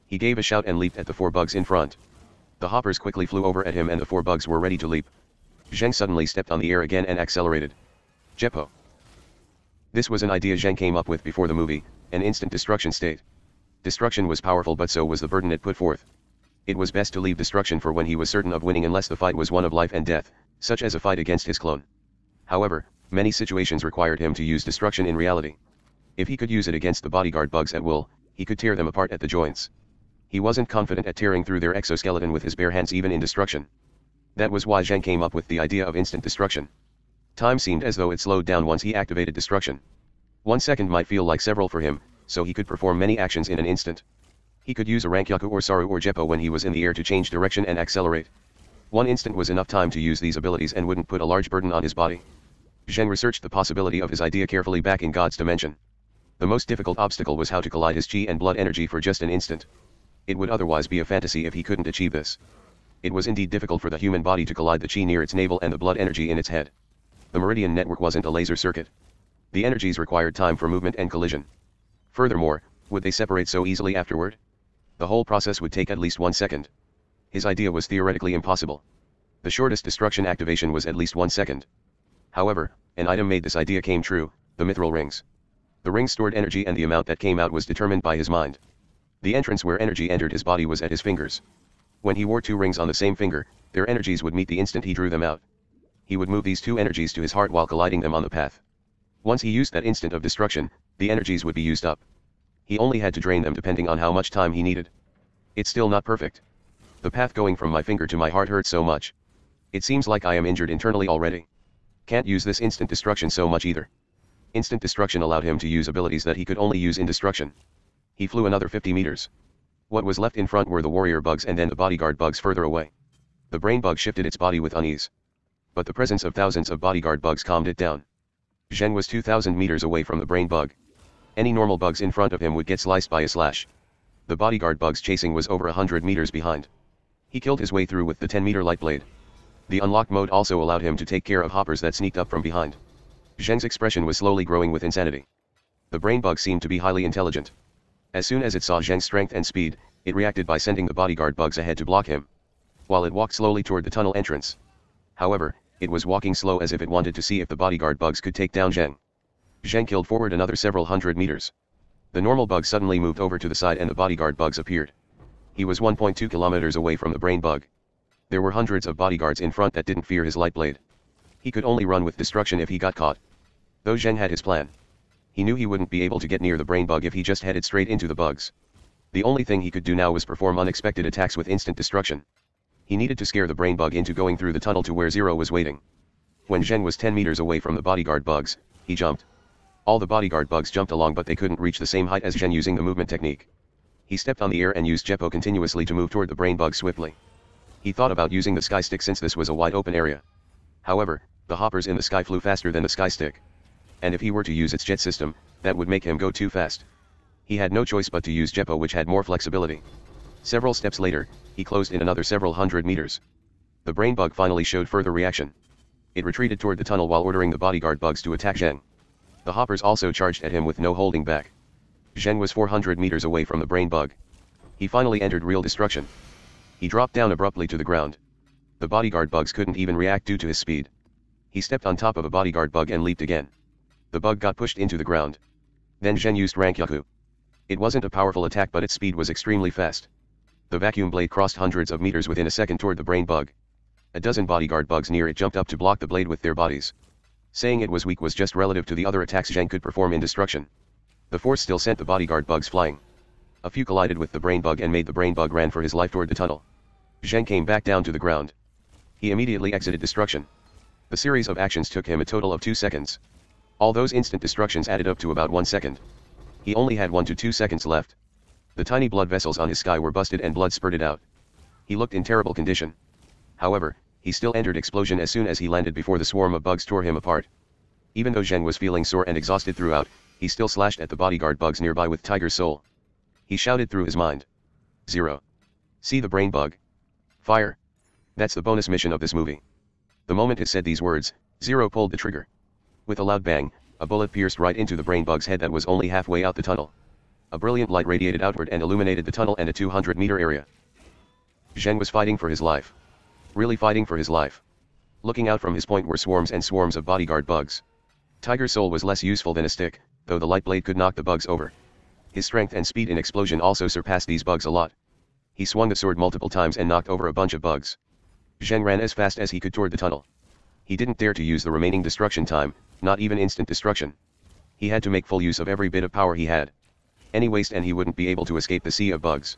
He gave a shout and leaped at the 4 bugs in front. The hoppers quickly flew over at him and the 4 bugs were ready to leap. Zheng suddenly stepped on the air again and accelerated. Jeppo. This was an idea Zheng came up with before the movie, an instant destruction state. Destruction was powerful, but so was the burden it put forth. It was best to leave destruction for when he was certain of winning, unless the fight was one of life and death, such as a fight against his clone. However, many situations required him to use destruction in reality. If he could use it against the bodyguard bugs at will, he could tear them apart at the joints. He wasn't confident at tearing through their exoskeleton with his bare hands even in destruction. That was why Zheng came up with the idea of instant destruction. Time seemed as though it slowed down once he activated destruction. 1 second might feel like several for him, so he could perform many actions in an instant. He could use a Rankyaku or Saru or Jeppo when he was in the air to change direction and accelerate. 1 instant was enough time to use these abilities and wouldn't put a large burden on his body. Zheng researched the possibility of his idea carefully back in God's dimension. The most difficult obstacle was how to collide his chi and blood energy for just an instant. It would otherwise be a fantasy if he couldn't achieve this. It was indeed difficult for the human body to collide the chi near its navel and the blood energy in its head. The meridian network wasn't a laser circuit. The energies required time for movement and collision. Furthermore, would they separate so easily afterward? The whole process would take at least 1 second. His idea was theoretically impossible. The shortest destruction activation was at least 1 second. However, an item made this idea came true, the mithril rings. The rings stored energy and the amount that came out was determined by his mind. The entrance where energy entered his body was at his fingers. When he wore 2 rings on the same finger, their energies would meet the instant he drew them out. He would move these 2 energies to his heart while colliding them on the path. Once he used that instant of destruction, the energies would be used up. He only had to drain them depending on how much time he needed. It's still not perfect. The path going from my finger to my heart hurts so much. It seems like I am injured internally already. Can't use this instant destruction so much either. Instant destruction allowed him to use abilities that he could only use in destruction. He flew another 50 meters. What was left in front were the warrior bugs and then the bodyguard bugs further away. The brain bug shifted its body with unease. But the presence of thousands of bodyguard bugs calmed it down. Zheng was 2,000 meters away from the brain bug. Any normal bugs in front of him would get sliced by a slash. The bodyguard bugs chasing was over 100 meters behind. He killed his way through with the 10-meter light blade. The unlocked mode also allowed him to take care of hoppers that sneaked up from behind. Zheng's expression was slowly growing with insanity. The brain bug seemed to be highly intelligent. As soon as it saw Zheng's strength and speed, it reacted by sending the bodyguard bugs ahead to block him. While it walked slowly toward the tunnel entrance. However, it was walking slow as if it wanted to see if the bodyguard bugs could take down Zheng. Zheng killed forward another several hundred meters. The normal bug suddenly moved over to the side and the bodyguard bugs appeared. He was 1.2 kilometers away from the brain bug. There were hundreds of bodyguards in front that didn't fear his light blade. He could only run with destruction if he got caught. Though Zheng had his plan. He knew he wouldn't be able to get near the brain bug if he just headed straight into the bugs. The only thing he could do now was perform unexpected attacks with instant destruction. He needed to scare the brain bug into going through the tunnel to where Zero was waiting. When Zheng was 10 meters away from the bodyguard bugs, he jumped. All the bodyguard bugs jumped along, but they couldn't reach the same height as Zheng using the movement technique. He stepped on the air and used Jeppo continuously to move toward the brain bug swiftly. He thought about using the sky stick since this was a wide open area. However, the hoppers in the sky flew faster than the sky stick. And if he were to use its jet system, that would make him go too fast. He had no choice but to use Jeppo, which had more flexibility. Several steps later, he closed in another several hundred meters. The brain bug finally showed further reaction. It retreated toward the tunnel while ordering the bodyguard bugs to attack Zheng. The hoppers also charged at him with no holding back. Zheng was 400 meters away from the brain bug. He finally entered real destruction. He dropped down abruptly to the ground. The bodyguard bugs couldn't even react due to his speed. He stepped on top of a bodyguard bug and leaped again. The bug got pushed into the ground. Then Zheng used Rankyaku. It wasn't a powerful attack, but its speed was extremely fast. The vacuum blade crossed hundreds of meters within a second toward the brain bug. A dozen bodyguard bugs near it jumped up to block the blade with their bodies. Saying it was weak was just relative to the other attacks Zheng could perform in destruction. The force still sent the bodyguard bugs flying. A few collided with the brain bug and made the brain bug ran for his life toward the tunnel. Zheng came back down to the ground. He immediately exited destruction. The series of actions took him a total of 2 seconds. All those instant destructions added up to about 1 second. He only had 1 to 2 seconds left. The tiny blood vessels on his sky were busted and blood spurted out. He looked in terrible condition. However, he still entered explosion as soon as he landed before the swarm of bugs tore him apart. Even though Zheng was feeling sore and exhausted throughout, he still slashed at the bodyguard bugs nearby with Tiger's Soul. He shouted through his mind. Zero. See the brain bug? Fire. That's the bonus mission of this movie. The moment it said these words, Zero pulled the trigger. With a loud bang, a bullet pierced right into the brain bug's head that was only halfway out the tunnel. A brilliant light radiated outward and illuminated the tunnel and a 200-meter area. Zheng was fighting for his life. Really fighting for his life. Looking out from his point were swarms and swarms of bodyguard bugs. Tiger's Soul was less useful than a stick, though the light blade could knock the bugs over. His strength and speed in explosion also surpassed these bugs a lot. He swung the sword multiple times and knocked over a bunch of bugs. Zheng ran as fast as he could toward the tunnel. He didn't dare to use the remaining destruction time, not even instant destruction. He had to make full use of every bit of power he had. Any waste and he wouldn't be able to escape the sea of bugs.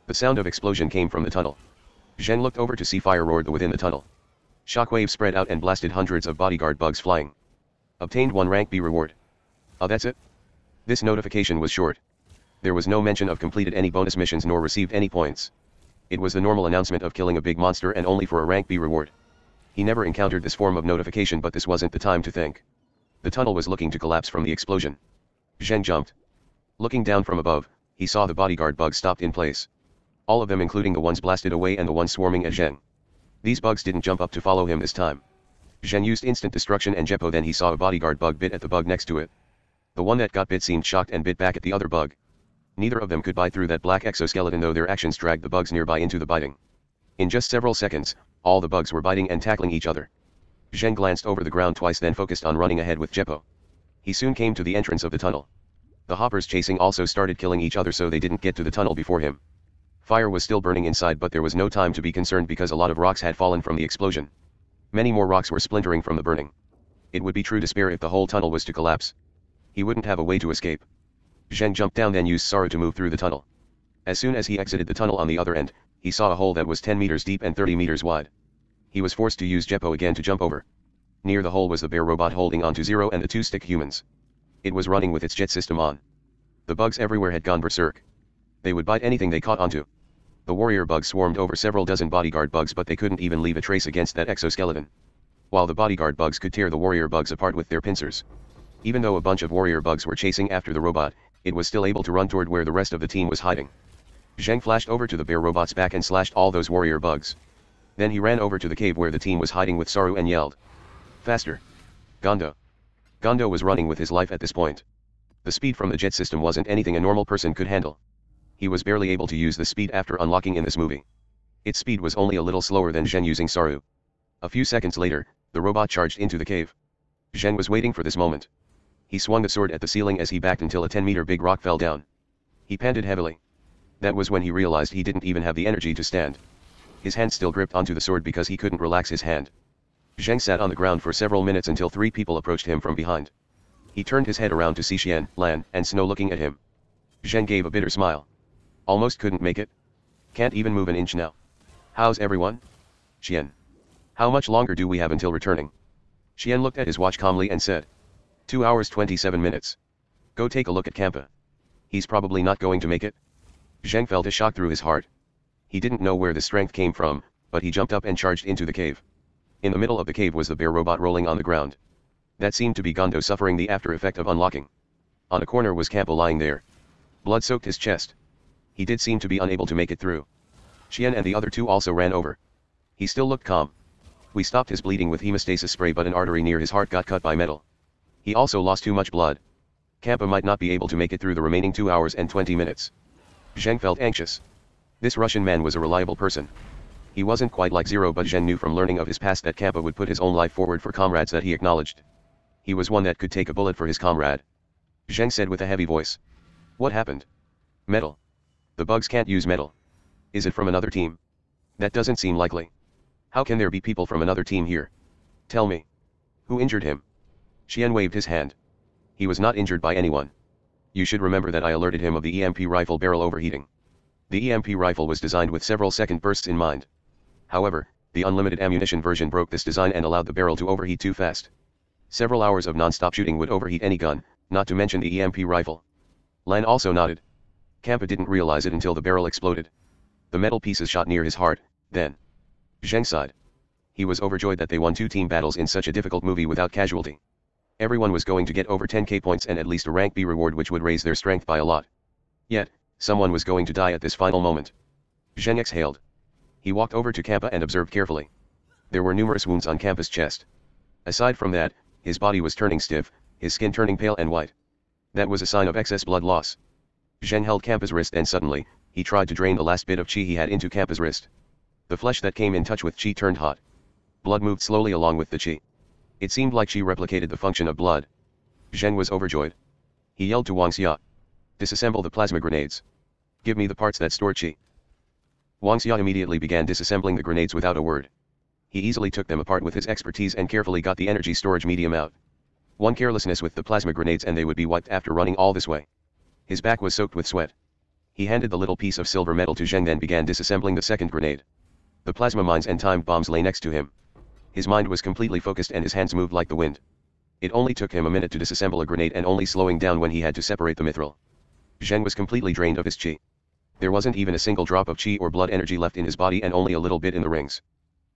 The sound of explosion came from the tunnel. Zheng looked over to see fire roared within the tunnel. Shockwaves spread out and blasted hundreds of bodyguard bugs flying. Obtained 1 rank B reward. Oh, that's it? This notification was short. There was no mention of completed any bonus missions nor received any points. It was the normal announcement of killing a big monster and only for a rank B reward. He never encountered this form of notification, but this wasn't the time to think. The tunnel was looking to collapse from the explosion. Zheng jumped. Looking down from above, he saw the bodyguard bugs stopped in place. All of them, including the ones blasted away and the ones swarming at Zheng. These bugs didn't jump up to follow him this time. Zheng used instant destruction and Jeppo, then he saw a bodyguard bug bit at the bug next to it. The one that got bit seemed shocked and bit back at the other bug. Neither of them could bite through that black exoskeleton, though their actions dragged the bugs nearby into the biting. In just several seconds, all the bugs were biting and tackling each other. Zheng glanced over the ground twice, then focused on running ahead with Jeppo. He soon came to the entrance of the tunnel. The hoppers chasing also started killing each other, so they didn't get to the tunnel before him. Fire was still burning inside, but there was no time to be concerned because a lot of rocks had fallen from the explosion. Many more rocks were splintering from the burning. It would be true despair if the whole tunnel was to collapse. He wouldn't have a way to escape. Zheng jumped down, then used Saru to move through the tunnel. As soon as he exited the tunnel on the other end, he saw a hole that was 10 meters deep and 30 meters wide. He was forced to use Jeppo again to jump over. Near the hole was the bear robot holding onto Zero and the 2 stick humans. It was running with its jet system on. The bugs everywhere had gone berserk. They would bite anything they caught onto. The warrior bugs swarmed over several dozen bodyguard bugs, but they couldn't even leave a trace against that exoskeleton. While the bodyguard bugs could tear the warrior bugs apart with their pincers. Even though a bunch of warrior bugs were chasing after the robot, it was still able to run toward where the rest of the team was hiding. Zheng flashed over to the bear robot's back and slashed all those warrior bugs. Then he ran over to the cave where the team was hiding with Saru and yelled. Faster! Gondo! Gondo was running with his life at this point. The speed from the jet system wasn't anything a normal person could handle. He was barely able to use the speed after unlocking in this movie. Its speed was only a little slower than Zheng using Saru. A few seconds later, the robot charged into the cave. Zheng was waiting for this moment. He swung the sword at the ceiling as he backed until a 10-meter big rock fell down. He panted heavily. That was when he realized he didn't even have the energy to stand. His hand still gripped onto the sword because he couldn't relax his hand. Zheng sat on the ground for several minutes until 3 people approached him from behind. He turned his head around to see Xian, Lan, and Snow looking at him. Zheng gave a bitter smile. Almost couldn't make it. Can't even move an inch now. How's everyone? Xian. How much longer do we have until returning? Xian looked at his watch calmly and said. 2 hours 27 minutes. Go take a look at Kampa. He's probably not going to make it. Zheng felt a shock through his heart. He didn't know where the strength came from, but he jumped up and charged into the cave. In the middle of the cave was the bear robot rolling on the ground. That seemed to be Gondo suffering the after effect of unlocking. On a corner was Kampa lying there. Blood soaked his chest. He did seem to be unable to make it through. Xian and the other two also ran over. He still looked calm. We stopped his bleeding with hemostasis spray, but an artery near his heart got cut by metal. He also lost too much blood. Kampa might not be able to make it through the remaining 2 hours and 20 minutes. Zheng felt anxious. This Russian man was a reliable person. He wasn't quite like Zero, but Zheng knew from learning of his past that Kampa would put his own life forward for comrades that he acknowledged. He was one that could take a bullet for his comrade. Zheng said with a heavy voice. What happened? Metal. The bugs can't use metal. Is it from another team? That doesn't seem likely. How can there be people from another team here? Tell me. Who injured him? Xian waved his hand. He was not injured by anyone. You should remember that I alerted him of the EMP rifle barrel overheating. The EMP rifle was designed with several second bursts in mind. However, the unlimited ammunition version broke this design and allowed the barrel to overheat too fast. Several hours of non-stop shooting would overheat any gun, not to mention the EMP rifle. Lan also nodded. Kampa didn't realize it until the barrel exploded. The metal pieces shot near his heart, then. Zheng sighed. He was overjoyed that they won 2 team battles in such a difficult movie without casualty. Everyone was going to get over 10k points and at least a rank B reward, which would raise their strength by a lot. Yet, someone was going to die at this final moment. Zheng exhaled. He walked over to Kampa and observed carefully. There were numerous wounds on Kampa's chest. Aside from that, his body was turning stiff, his skin turning pale and white. That was a sign of excess blood loss. Zheng held Kampa's wrist and suddenly, he tried to drain the last bit of chi he had into Kampa's wrist. The flesh that came in touch with chi turned hot. Blood moved slowly along with the chi. It seemed like chi replicated the function of blood. Zheng was overjoyed. He yelled to Wang Xia. Disassemble the plasma grenades. Give me the parts that store chi. Wang Xia immediately began disassembling the grenades without a word. He easily took them apart with his expertise and carefully got the energy storage medium out. One carelessness with the plasma grenades and they would be wiped after running all this way. His back was soaked with sweat. He handed the little piece of silver metal to Zheng, then began disassembling the second grenade. The plasma mines and timed bombs lay next to him. His mind was completely focused and his hands moved like the wind. It only took him a minute to disassemble a grenade and only slowing down when he had to separate the mithril. Zheng was completely drained of his chi. There wasn't even a single drop of chi or blood energy left in his body and only a little bit in the rings.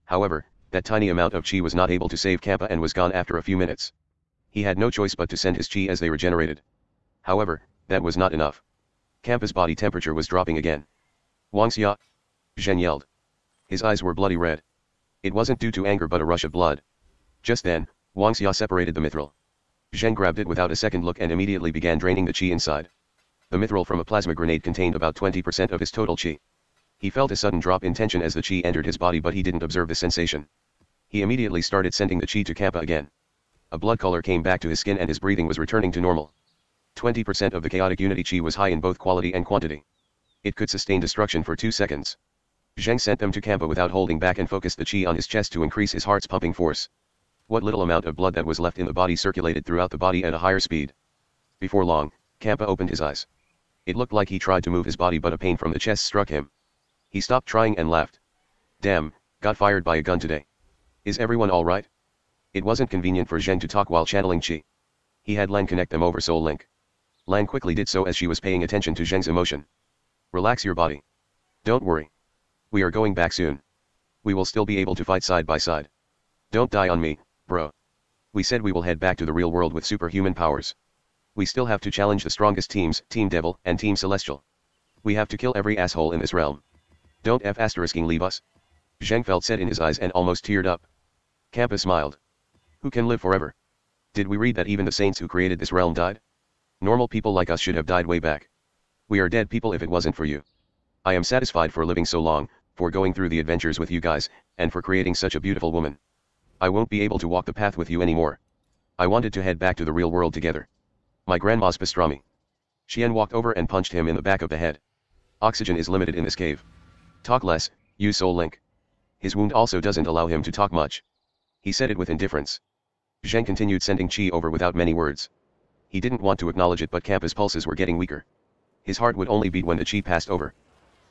However, that tiny amount of chi was not able to save Kampa and was gone after a few minutes. He had no choice but to send his chi as they regenerated. However, that was not enough. Kampa's body temperature was dropping again. Wang Xia! Zheng yelled. His eyes were bloody red. It wasn't due to anger but a rush of blood. Just then, Wang Xia separated the mithril. Zheng grabbed it without a second look and immediately began draining the chi inside. The mithril from a plasma grenade contained about 20% of his total chi. He felt a sudden drop in tension as the chi entered his body, but he didn't observe the sensation. He immediately started sending the chi to Kampa again. A blood color came back to his skin and his breathing was returning to normal. 20% of the chaotic unity chi was high in both quality and quantity. It could sustain destruction for 2 seconds. Zheng sent them to Kampa without holding back and focused the chi on his chest to increase his heart's pumping force. What little amount of blood that was left in the body circulated throughout the body at a higher speed. Before long, Kampa opened his eyes. It looked like he tried to move his body, but a pain from the chest struck him. He stopped trying and laughed. Damn, got fired by a gun today. Is everyone alright? It wasn't convenient for Zheng to talk while channeling chi. He had Lan connect them over Soul Link. Lan quickly did so as she was paying attention to Zheng's emotion. Relax your body. Don't worry. We are going back soon. We will still be able to fight side by side. Don't die on me, bro. We said we will head back to the real world with superhuman powers. We still have to challenge the strongest teams, Team Devil and Team Celestial. We have to kill every asshole in this realm. Don't F***ing leave us. Zheng felt set in his eyes and almost teared up. Kampa smiled. Who can live forever? Did we read that even the saints who created this realm died? Normal people like us should have died way back. We are dead people if it wasn't for you. I am satisfied for living so long, for going through the adventures with you guys, and for creating such a beautiful woman. I won't be able to walk the path with you anymore. I wanted to head back to the real world together. My grandma's pastrami. Xian walked over and punched him in the back of the head. Oxygen is limited in this cave. Talk less, use Soul Link. His wound also doesn't allow him to talk much. He said it with indifference. Zheng continued sending chi over without many words. He didn't want to acknowledge it, but Kampa's pulses were getting weaker. His heart would only beat when the chi passed over.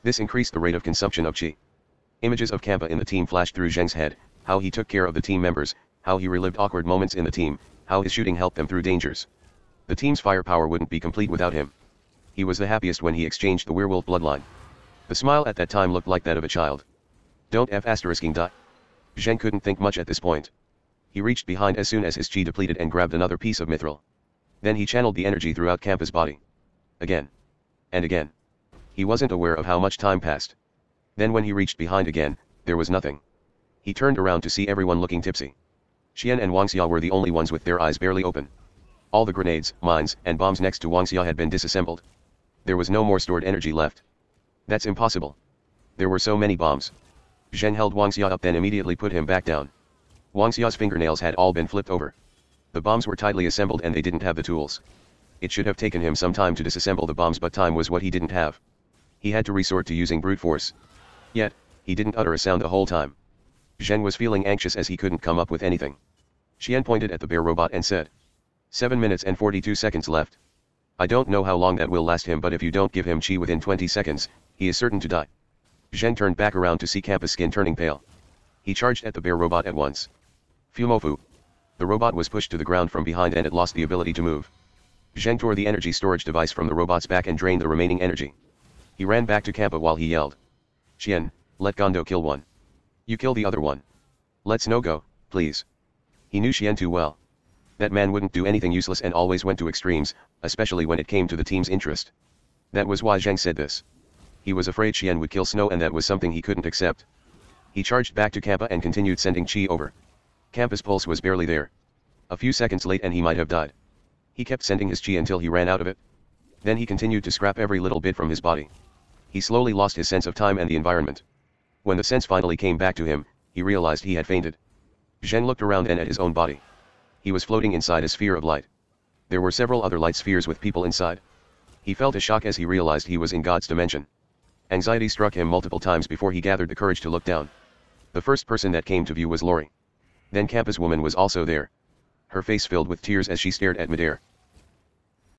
This increased the rate of consumption of chi. Images of Kappa in the team flashed through Zheng's head, how he took care of the team members, how he relived awkward moments in the team, how his shooting helped them through dangers. The team's firepower wouldn't be complete without him. He was the happiest when he exchanged the werewolf bloodline. The smile at that time looked like that of a child. Don't F***. Zheng couldn't think much at this point. He reached behind as soon as his chi depleted and grabbed another piece of mithril. Then he channeled the energy throughout Kappa's body. Again. And again. He wasn't aware of how much time passed. Then when he reached behind again, there was nothing. He turned around to see everyone looking tipsy. Xian and Wang Xia were the only ones with their eyes barely open. All the grenades, mines, and bombs next to Wang Xia had been disassembled. There was no more stored energy left. That's impossible. There were so many bombs. Zheng held Wang Xia up then immediately put him back down. Wang Xia's fingernails had all been flipped over. The bombs were tightly assembled and they didn't have the tools. It should have taken him some time to disassemble the bombs, but time was what he didn't have. He had to resort to using brute force. Yet, he didn't utter a sound the whole time. Zheng was feeling anxious as he couldn't come up with anything. Xian pointed at the bear robot and said, 7 minutes and 42 seconds left. I don't know how long that will last him, but if you don't give him chi within 20 seconds, he is certain to die. Zheng turned back around to see Kappa's skin turning pale. He charged at the bear robot at once. Fumofu. The robot was pushed to the ground from behind and it lost the ability to move. Zheng tore the energy storage device from the robot's back and drained the remaining energy. He ran back to Kappa while he yelled. Xian, let Gondo kill one. You kill the other one. Let's no go, please. He knew Xian too well. That man wouldn't do anything useless and always went to extremes, especially when it came to the team's interest. That was why Zheng said this. He was afraid Xian would kill Snow and that was something he couldn't accept. He charged back to Kappa and continued sending chi over. Kappa's pulse was barely there. A few seconds late and he might have died. He kept sending his chi until he ran out of it. Then he continued to scrap every little bit from his body. He slowly lost his sense of time and the environment. When the sense finally came back to him, he realized he had fainted. Zheng looked around and at his own body. He was floating inside a sphere of light. There were several other light spheres with people inside. He felt a shock as he realized he was in God's dimension. Anxiety struck him multiple times before he gathered the courage to look down. The first person that came to view was Lori. Then Kappa's woman was also there. Her face filled with tears as she stared at midair.